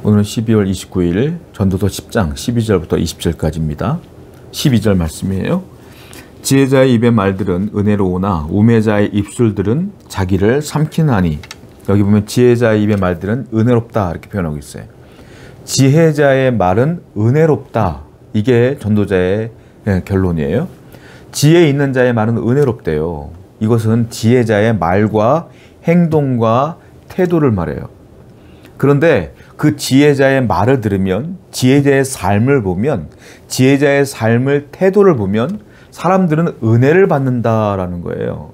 오늘은 12월 29일 전도서 10장 12절부터 20절까지입니다. 12절 말씀이에요. 지혜자의 입의 말들은 은혜로우나 우매자의 입술들은 자기를 삼키나니. 여기 보면 지혜자의 입의 말들은 은혜롭다 이렇게 표현하고 있어요. 지혜자의 말은 은혜롭다. 이게 전도자의 결론이에요. 지혜 있는 자의 말은 은혜롭대요. 이것은 지혜자의 말과 행동과 태도를 말해요. 그런데 그 지혜자의 말을 들으면, 지혜자의 삶을 보면, 지혜자의 삶을, 태도를 보면 사람들은 은혜를 받는다라는 거예요.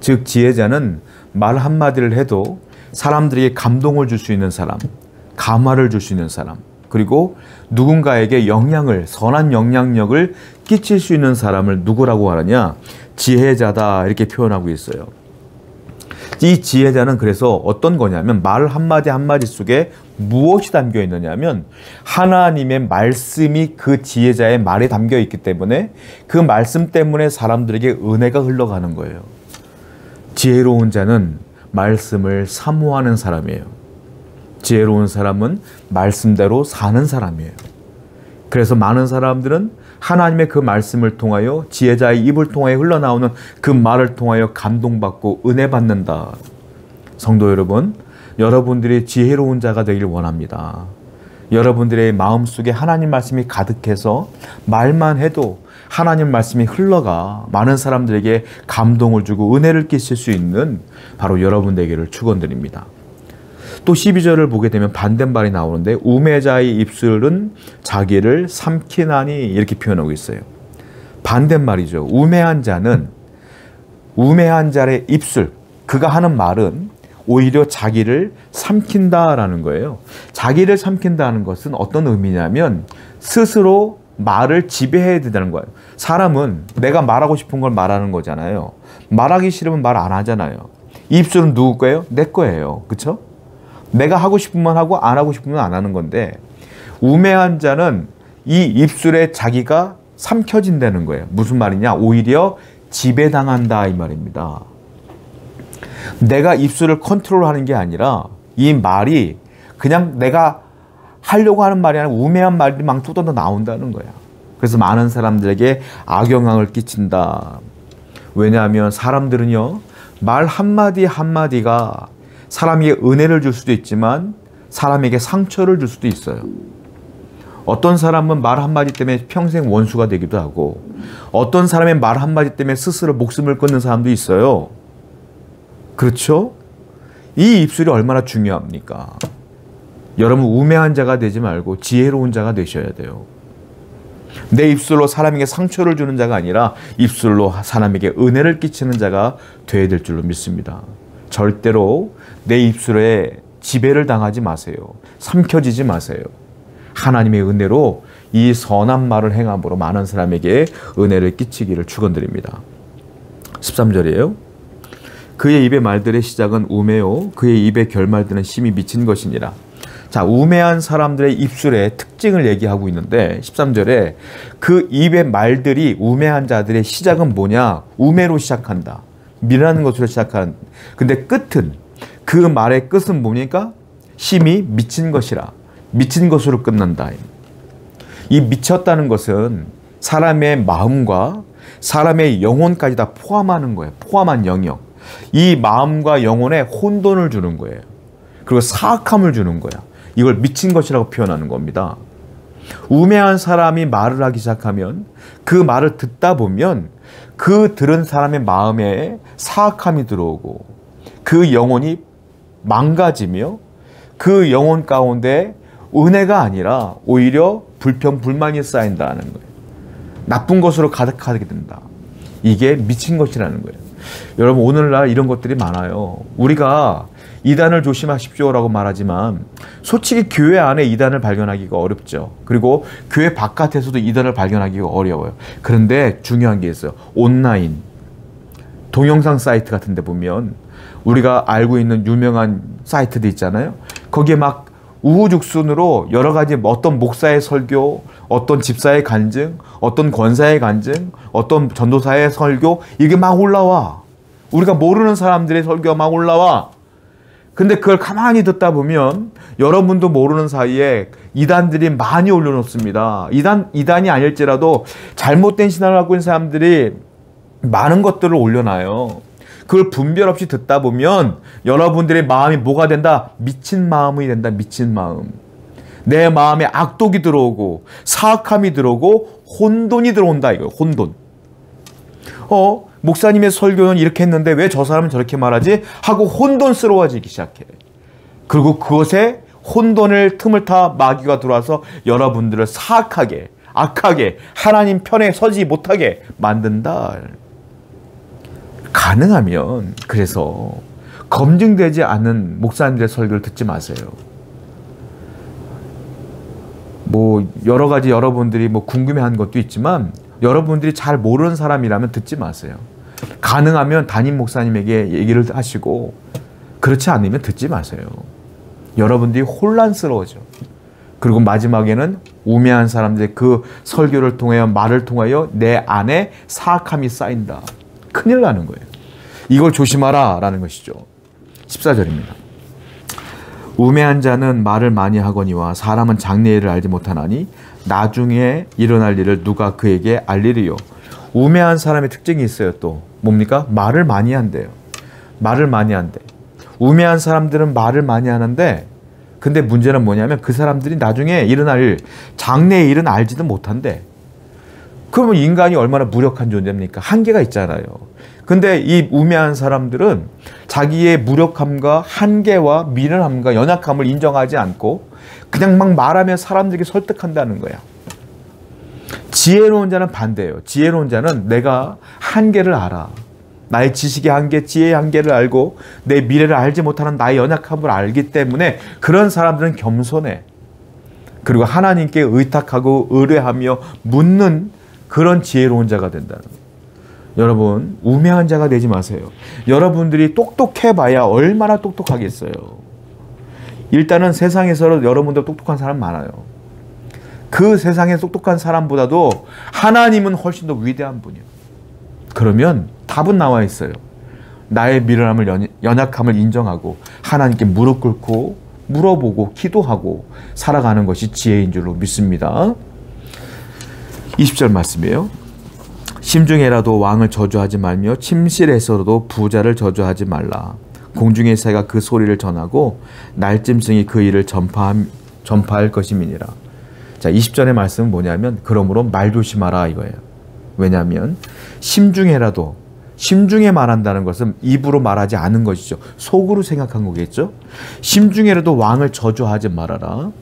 즉 지혜자는 말 한마디를 해도 사람들에게 감동을 줄 수 있는 사람, 감화를 줄 수 있는 사람, 그리고 누군가에게 영향을, 선한 영향력을 끼칠 수 있는 사람을 누구라고 하느냐? 지혜자다 이렇게 표현하고 있어요. 이 지혜자는 그래서 어떤 거냐면 말 한마디 한마디 속에 무엇이 담겨 있느냐면 하나님의 말씀이 그 지혜자의 말에 담겨 있기 때문에 그 말씀 때문에 사람들에게 은혜가 흘러가는 거예요. 지혜로운 자는 말씀을 사모하는 사람이에요. 지혜로운 사람은 말씀대로 사는 사람이에요. 그래서 많은 사람들은 하나님의 그 말씀을 통하여 지혜자의 입을 통하여 흘러나오는 그 말을 통하여 감동받고 은혜 받는다. 성도 여러분, 여러분들이 지혜로운 자가 되길 원합니다. 여러분들의 마음속에 하나님 말씀이 가득해서 말만 해도 하나님 말씀이 흘러가 많은 사람들에게 감동을 주고 은혜를 끼칠 수 있는 바로 여러분 되기를 축원드립니다. 또 12절을 보게 되면 반대말이 나오는데 우매자의 입술은 자기를 삼키나니 이렇게 표현하고 있어요. 반대말이죠. 우매한 자는, 우매한 자의 입술, 그가 하는 말은 오히려 자기를 삼킨다라는 거예요. 자기를 삼킨다는 것은 어떤 의미냐면 스스로 말을 지배해야 된다는 거예요. 사람은 내가 말하고 싶은 걸 말하는 거잖아요. 말하기 싫으면 말 안 하잖아요. 입술은 누구 거예요? 내 거예요. 그렇죠? 내가 하고 싶으면 하고 안 하고 싶으면 안 하는 건데 우매한 자는 이 입술에 자기가 삼켜진다는 거예요. 무슨 말이냐? 오히려 지배당한다 이 말입니다. 내가 입술을 컨트롤하는 게 아니라 이 말이 그냥 내가 하려고 하는 말이 아니라 우매한 말이 막 쏟아져 나온다는 거야. 그래서 많은 사람들에게 악영향을 끼친다. 왜냐하면 사람들은요, 말 한마디 한마디가 사람에게 은혜를 줄 수도 있지만 사람에게 상처를 줄 수도 있어요. 어떤 사람은 말 한마디 때문에 평생 원수가 되기도 하고 어떤 사람의 말 한마디 때문에 스스로 목숨을 끊는 사람도 있어요. 그렇죠? 이 입술이 얼마나 중요합니까? 여러분 우매한 자가 되지 말고 지혜로운 자가 되셔야 돼요. 내 입술로 사람에게 상처를 주는 자가 아니라 입술로 사람에게 은혜를 끼치는 자가 되어야 될 줄로 믿습니다. 절대로 내 입술에 지배를 당하지 마세요. 삼켜지지 마세요. 하나님의 은혜로 이 선한 말을 행함으로 많은 사람에게 은혜를 끼치기를 축원드립니다. 13절이에요. 그의 입의 말들의 시작은 우매요 그의 입의 결말들은 심히 미친 것이니라. 자, 우매한 사람들의 입술의 특징을 얘기하고 있는데 13절에 그 입의 말들이 우매한 자들의 시작은 뭐냐? 우매로 시작한다. 미라는 것으로 시작하는. 근데 끝은, 그 말의 끝은 뭡니까? 심히 미친 것이라. 미친 것으로 끝난다. 이 미쳤다는 것은 사람의 마음과 사람의 영혼까지 다 포함하는 거예요. 포함한 영역. 이 마음과 영혼에 혼돈을 주는 거예요. 그리고 사악함을 주는 거야. 이걸 미친 것이라고 표현하는 겁니다. 우매한 사람이 말을 하기 시작하면 그 말을 듣다 보면 그 들은 사람의 마음에 사악함이 들어오고 그 영혼이 망가지며 그 영혼 가운데 은혜가 아니라 오히려 불평, 불만이 쌓인다는 거예요. 나쁜 것으로 가득하게 된다. 이게 미친 것이라는 거예요. 여러분 오늘날 이런 것들이 많아요. 우리가 이단을 조심하십시오라고 말하지만 솔직히 교회 안에 이단을 발견하기가 어렵죠. 그리고 교회 바깥에서도 이단을 발견하기가 어려워요. 그런데 중요한 게 있어요. 온라인, 동영상 사이트 같은 데 보면 우리가 알고 있는 유명한 사이트들 있잖아요. 거기에 막 우후죽순으로 여러 가지 어떤 목사의 설교, 어떤 집사의 간증, 어떤 권사의 간증, 어떤 전도사의 설교 이게 막 올라와. 우리가 모르는 사람들의 설교가 막 올라와. 근데 그걸 가만히 듣다 보면 여러분도 모르는 사이에 이단들이 많이 올려놓습니다. 이단이 아닐지라도 잘못된 신앙을 갖고 있는 사람들이 많은 것들을 올려놔요. 그걸 분별 없이 듣다 보면 여러분들의 마음이 뭐가 된다? 미친 마음이 된다. 미친 마음. 내 마음에 악독이 들어오고 사악함이 들어오고 혼돈이 들어온다. 이거예요. 혼돈. 목사님의 설교는 이렇게 했는데 왜 저 사람은 저렇게 말하지? 하고 혼돈스러워지기 시작해. 그리고 그것에 혼돈을 틈을 타 마귀가 들어와서 여러분들을 사악하게, 악하게, 하나님 편에 서지 못하게 만든다. 가능하면 그래서 검증되지 않은 목사님들의 설교를 듣지 마세요. 여러 가지 여러분들이 궁금해하는 것도 있지만 여러분들이 잘 모르는 사람이라면 듣지 마세요. 가능하면 담임 목사님에게 얘기를 하시고 그렇지 않으면 듣지 마세요. 여러분들이 혼란스러워져. 그리고 마지막에는 우매한 사람들의 그 설교를 통하여 말을 통하여 내 안에 사악함이 쌓인다. 큰일 나는 거예요. 이걸 조심하라 라는 것이죠. 14절입니다. 우매한 자는 말을 많이 하거니와 사람은 장래일을 알지 못하나니 나중에 일어날 일을 누가 그에게 알리리요. 우매한 사람의 특징이 있어요. 또 뭡니까? 말을 많이 한대요. 말을 많이 한대. 우매한 사람들은 말을 많이 하는데 근데 문제는 뭐냐면 그 사람들이 나중에 일어날 일, 장래의 일은 알지도 못한대. 그러면 인간이 얼마나 무력한 존재입니까? 한계가 있잖아요. 근데 이 우매한 사람들은 자기의 무력함과 한계와 미련함과 연약함을 인정하지 않고 그냥 막 말하며 사람들에게 설득한다는 거야. 지혜로운 자는 반대예요. 지혜로운 자는 내가 한계를 알아. 나의 지식의 한계, 지혜의 한계를 알고 내 미래를 알지 못하는 나의 연약함을 알기 때문에 그런 사람들은 겸손해. 그리고 하나님께 의탁하고 의뢰하며 묻는 그런 지혜로운 자가 된다는 거예요. 여러분, 우매한 자가 되지 마세요. 여러분들이 똑똑해봐야 얼마나 똑똑하겠어요. 일단은 세상에서 여러분들 똑똑한 사람 많아요. 그 세상에 똑똑한 사람보다도 하나님은 훨씬 더 위대한 분이에요. 그러면 답은 나와 있어요. 나의 미련함을, 연약함을 인정하고 하나님께 무릎 꿇고 물어보고 기도하고 살아가는 것이 지혜인 줄로 믿습니다. 20절 말씀이에요. 심중에라도 왕을 저주하지 말며 침실에서도 부자를 저주하지 말라. 공중의 새가 그 소리를 전하고 날짐승이 그 일을 전파할 것임이니라. 자, 20절의 말씀은 뭐냐면 그러므로 말 조심하라 이거예요. 왜냐하면 심중에라도, 심중에 말한다는 것은 입으로 말하지 않은 것이죠. 속으로 생각한 거겠죠. 심중에라도 왕을 저주하지 말아라.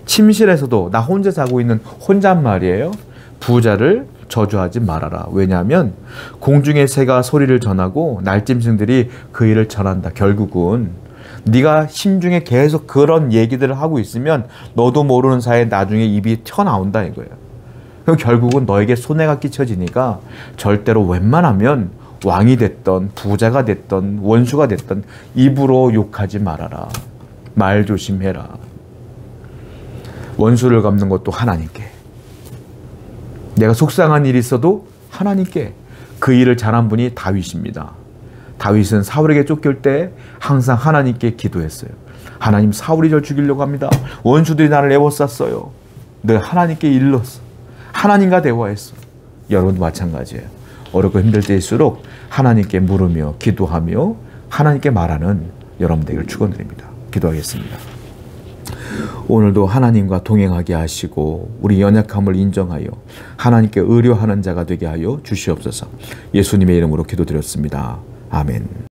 침실에서도 나 혼자 자고 있는 혼잣말이에요. 부자를 저주하지 말아라. 왜냐하면 공중의 새가 소리를 전하고 날짐승들이 그 일을 전한다. 결국은 네가 심중에 계속 그런 얘기들을 하고 있으면 너도 모르는 사이에 나중에 입이 튀어나온다 이거예요. 그럼 결국은 너에게 손해가 끼쳐지니까 절대로 웬만하면 왕이 됐던 부자가 됐던 원수가 됐던 입으로 욕하지 말아라. 말 조심해라. 원수를 갚는 것도 하나님께. 내가 속상한 일이 있어도 하나님께. 그 일을 잘한 분이 다윗입니다. 다윗은 사울에게 쫓길 때 항상 하나님께 기도했어요. 하나님, 사울이 절 죽이려고 합니다. 원수들이 나를 에워쌌어요. 내가 하나님께 일렀어. 하나님과 대화했어. 여러분도 마찬가지예요. 어렵고 힘들 때일수록 하나님께 물으며 기도하며 하나님께 말하는 여러분 되기를 축원드립니다. 기도하겠습니다. 오늘도 하나님과 동행하게 하시고 우리 연약함을 인정하여 하나님께 의뢰하는 자가 되게 하여 주시옵소서. 예수님의 이름으로 기도드렸습니다. 아멘.